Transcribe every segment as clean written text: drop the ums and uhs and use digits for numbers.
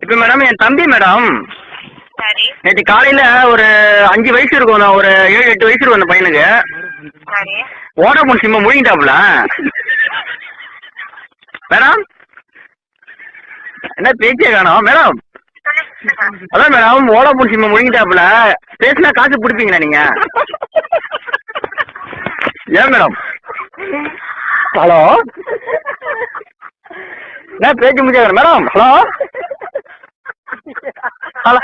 இப்போ மேடம் என் தம்பி மேடம் சரி நேற்று காலையில் ஒரு 5 வயசு இருக்கும், ஒரு 7-8 வயசு இருக்கும் அந்த பையனுக்கு. சரி வோடாஃபோன் சிம்மை முழுங்கிட்டாப்புல மேடம். என்ன பேச்சே காணோம் மேடம். அதான் மேடம் வோடாஃபோன் சிம்மை முழுங்கிட்டாப்புல. பேசினா காசு பிடிப்பீங்களா நீங்க? ஏன் மேடம்? ஹலோ என்ன பேச்சு முடியாது மேடம்? ஹலோ ஹலோ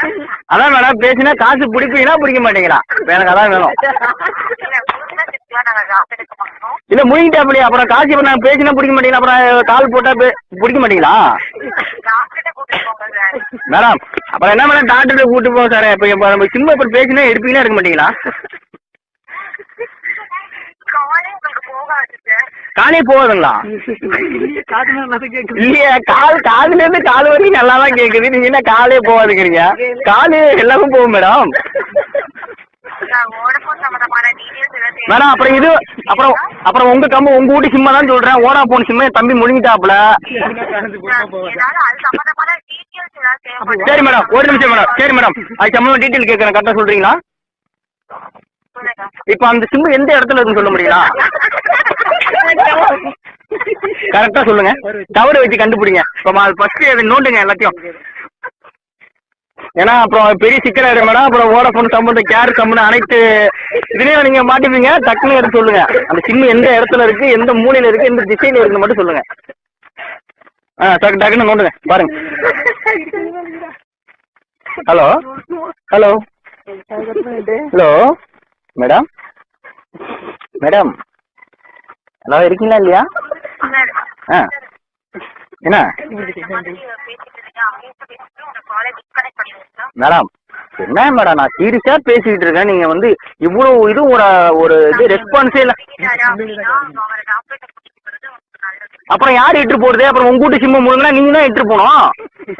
அதான் மேடம் பேசினா காசு பிடிப்பீங்களா பிடிக்க மாட்டீங்களா? எனக்கு அதான் வேணும். இல்லை முழுங்கிட்டாப்பலையா? அப்புறம் காசு இப்போ நான் பேசினா பிடிக்க மாட்டீங்களா? அப்புறம் கால் போட்டால் பிடிக்க மாட்டீங்களா மேடம்? அப்புறம் என்ன மேடம் டாக்டர்கிட்ட கூப்பிட்டு போவோம் சார். இப்போ நம்ம சிம் அப்புறம் பேசினா எடுப்பீங்களா எடுக்க மாட்டீங்களா? காலே போகுதுங்களா? இல்லையா காதுல இருந்து கால் வரைக்கும் நல்லா தான் கேக்குது. நீங்க என்ன காலே போகாதுங்கிறீங்க? காலு எல்லாமே போகும் மேடம். மேடம் அப்புறம் இது அப்புறம் உங்க வீட்டு சிம்மா தான் சொல்றேன். வோடாஃபோன் சிம்மை தம்பி முழுங்கிட்டாப்புல. சரி மேடம் ஒரு நிமிஷம் மேடம். சரி மேடம் அது சம்பந்தமா டீட்டெயில் கேட்கறேன், கரெக்டாக சொல்றீங்களா? இப்போ அந்த சிம்மு எந்த இடத்துல இருக்குன்னு சொல்ல முடியுங்களா? கரெக்டா சொல்லுங்க. டவர் வச்சு கண்டுபிடிங்க. இப்போ ஃபர்ஸ்ட் அதை நோண்டுங்க எல்லாத்தையும். ஏன்னா அப்புறம் பெரிய சிக்கலாயிடும் மேடம். அப்புறம் வோடாஃபோன் சம்பந்தம் கேர் சம்பந்தம் அனைத்து இதுலேயும் நீங்க மாட்டிப்பீங்க. டக்குன்னு எடுத்து சொல்லுங்க அந்த சிம்மு எந்த இடத்துல இருக்கு, எந்த மூலையில இருக்கு, எந்த திசையில இருக்குன்னு மட்டும் சொல்லுங்க. டக்குன்னு நோண்டுங்க பாருங்க. Hello hello hello madam madam hello இருக்கீங்களா இல்லையா? என்ன மேடம் என்ன மேடம் நான் சீரியஸா பேசிக்கிட்டு இருக்கேன். நீங்க வந்து இவ்வளவு இது ஒரு இது ரெஸ்பான்ஸே இல்லை. அப்புறம் யார் இட்டு போடுறது? அப்புறம் உங்க வீட்டு சிம்ம முழுங்கினா நீங்க தான் இட்டு போகணும்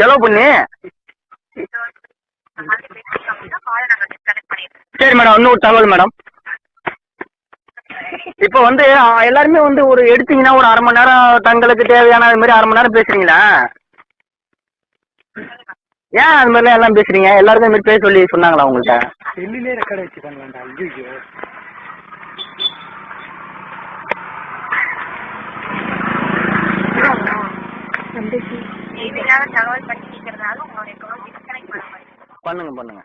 செலவு பண்ணி. சரி மேடம் இன்னொரு தகவல் மேடம். இப்போ வந்து எல்லாருமே வந்து ஒரு எடுத்தீங்கன்னா ஒரு 1/2 மணி நேரம் தங்களுக்கு தேவையான அது மாதிரி 1/2 மணி நேரம் பேசுறீங்களா? ஏன் அது மாதிரிலாம் எல்லாம் பேசுறீங்க? எல்லாருக்கும் இது மாதிரி பேச சொல்லி சொன்னாங்களா உங்கள்கிட்ட? செல்லுலே ரெக்கார்ட் வச்சு பண்ணலாம்டா. ஐயோ தகவல் பற்றி கேட்கறதுனால உங்களுடைய பண்ணுங்க